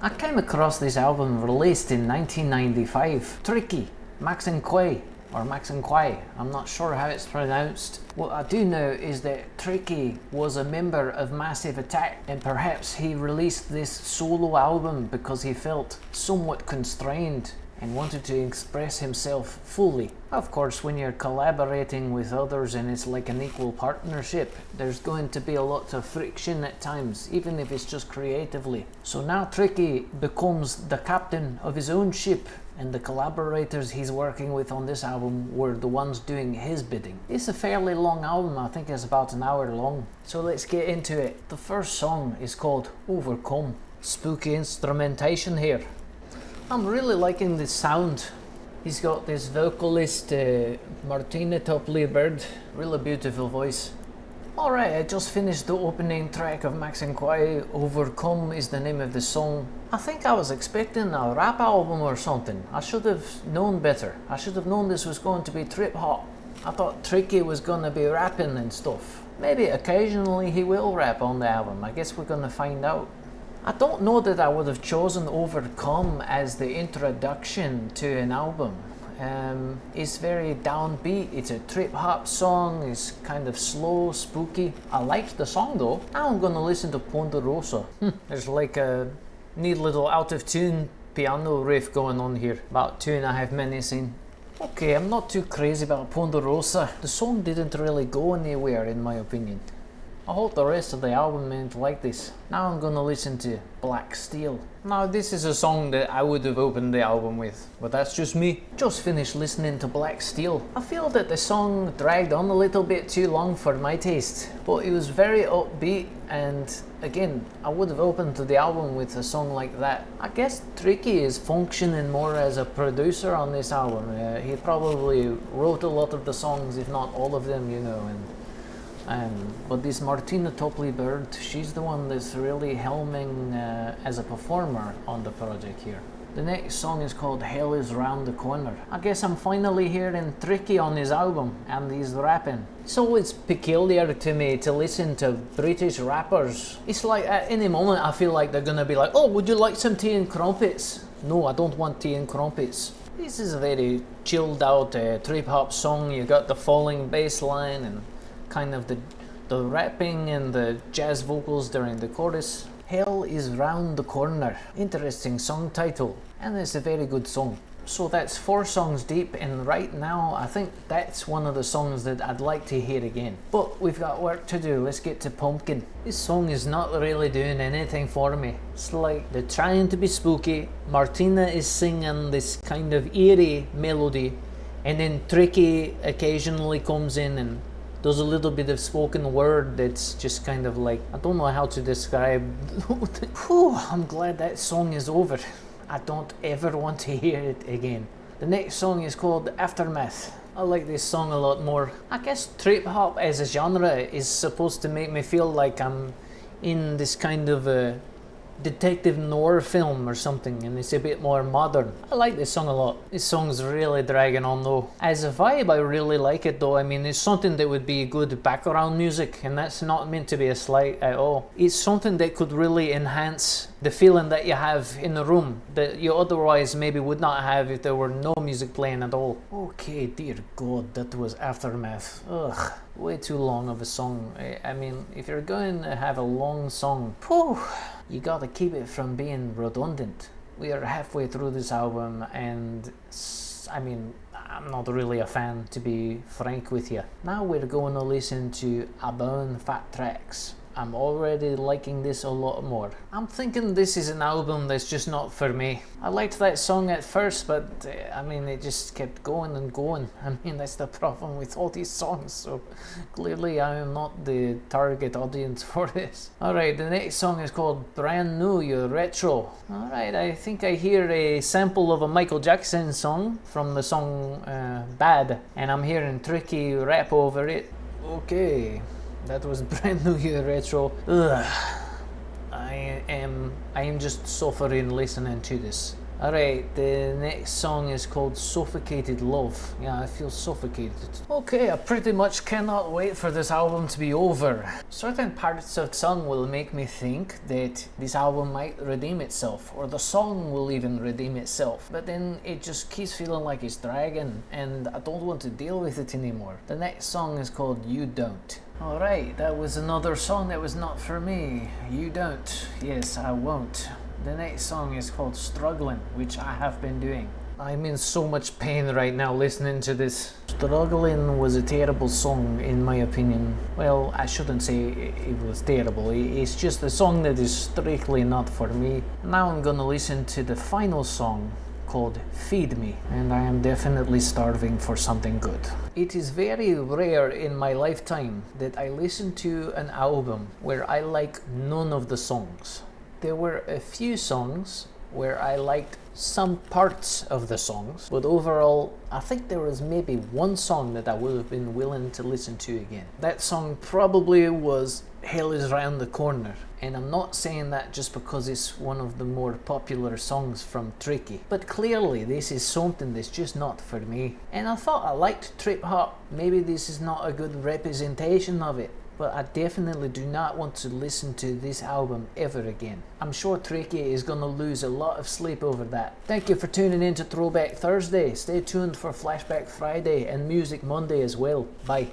I came across this album released in 1995. Tricky, Maxinquaye, or Maxinquaye, I'm not sure how it's pronounced. What I do know is that Tricky was a member of Massive Attack, and perhaps he released this solo album because he felt somewhat constrained and wanted to express himself fully. Of course, when you're collaborating with others and it's like an equal partnership, there's going to be a lot of friction at times, even if it's just creatively. So now Tricky becomes the captain of his own ship, and the collaborators he's working with on this album were the ones doing his bidding. It's a fairly long album, I think it's about an hour long. So let's get into it. The first song is called Overcome. Spooky instrumentation here. I'm really liking the sound. He's got this vocalist, Martina Topley-Bird, really beautiful voice. Alright, I just finished the opening track of Maxinquaye. Overcome is the name of the song. I think I was expecting a rap album or something. I should have known better. I should have known this was going to be trip hop. I thought Tricky was going to be rapping and stuff. Maybe occasionally he will rap on the album. I guess we're going to find out. I don't know that I would have chosen Overcome as the introduction to an album. It's very downbeat, it's a trip hop song, it's kind of slow, spooky. I liked the song though. Now I'm gonna listen to Ponderosa. There's like a neat little out of tune piano riff going on here, about 2.5 minutes in. Okay, I'm not too crazy about Ponderosa. The song didn't really go anywhere in my opinion. I hope the rest of the album ain't like this. Now I'm gonna listen to Black Steel. Now this is a song that I would have opened the album with, but that's just me. Just finished listening to Black Steel. I feel that the song dragged on a little bit too long for my taste, but it was very upbeat, and again, I would have opened to the album with a song like that. I guess Tricky is functioning more as a producer on this album. He probably wrote a lot of the songs, if not all of them, you know. But this Martina Topley-Bird, she's the one that's really helming as a performer on the project here. The next song is called Hell Is Round the Corner. I guess I'm finally hearing Tricky on his album, and he's rapping. It's always peculiar to me to listen to British rappers. It's like at any moment I feel like they're gonna be like, oh, would you like some tea and crumpets? No, I don't want tea and crumpets. This is a very chilled out trip hop song. You got the falling bass line and kind of the rapping and the jazz vocals during the chorus. Hell is Round the Corner. Interesting song title, and it's a very good song. So that's 4 songs deep, and right now I think that's one of the songs that I'd like to hear again. But we've got work to do. Let's get to Pumpkin. This song is not really doing anything for me. It's like they're trying to be spooky. Martina is singing this kind of eerie melody, and then Tricky occasionally comes in and does a little bit of spoken word that's just kind of like, I don't know how to describe. Whew, I'm glad that song is over. I don't ever want to hear it again. The next song is called Aftermath. I like this song a lot more. I guess trip hop as a genre is supposed to make me feel like I'm in this kind of a detective noir film or something, and it's a bit more modern. I like this song a lot. This song's really dragging on though. As a vibe, I really like it though. I mean, it's something that would be good background music, and that's not meant to be a slight at all. It's something that could really enhance the feeling that you have in the room that you otherwise maybe would not have if there were no music playing at all. Okay, dear God, that was Aftermath. Ugh, way too long of a song. I mean, if you're going to have a long song, whew, you gotta keep it from being redundant. We are halfway through this album, and I mean, I'm not really a fan, to be frank with you. Now we're going to listen to Abound Fat Tracks. I'm already liking this a lot more. I'm thinking this is an album that's just not for me. I liked that song at first, but I mean, it just kept going and going. I mean, that's the problem with all these songs, so clearly I am not the target audience for this. Alright, the next song is called Brand New, You're Retro. Alright, I think I hear a sample of a Michael Jackson song from the song Bad, and I'm hearing Tricky rap over it. Okay. That was Brand New Year Retro. Ugh. I am just suffering listening to this. Alright, the next song is called Suffocated Love. Yeah, I feel suffocated. Okay, I pretty much cannot wait for this album to be over. Certain parts of the song will make me think that this album might redeem itself, or the song will even redeem itself. But then it just keeps feeling like it's dragging, and I don't want to deal with it anymore. The next song is called You Don't. Alright, that was another song that was not for me. You don't. Yes, I won't. The next song is called Struggling, which I have been doing. I'm in so much pain right now listening to this. Struggling was a terrible song in my opinion. Well, I shouldn't say it was terrible. It's just a song that is strictly not for me. Now I'm gonna listen to the final song called Feed Me, and I am definitely starving for something good. It is very rare in my lifetime that I listen to an album where I like none of the songs. There were a few songs where I liked some parts of the songs, but overall I think there was maybe one song that I would have been willing to listen to again. That song probably was Hell Is Round the Corner, and I'm not saying that just because it's one of the more popular songs from Tricky, but clearly this is something that's just not for me. And I thought I liked Trip Hop. Maybe this is not a good representation of it, but I definitely do not want to listen to this album ever again. I'm sure Tricky is going to lose a lot of sleep over that. Thank you for tuning in to Throwback Thursday. Stay tuned for Flashback Friday and Music Monday as well. Bye.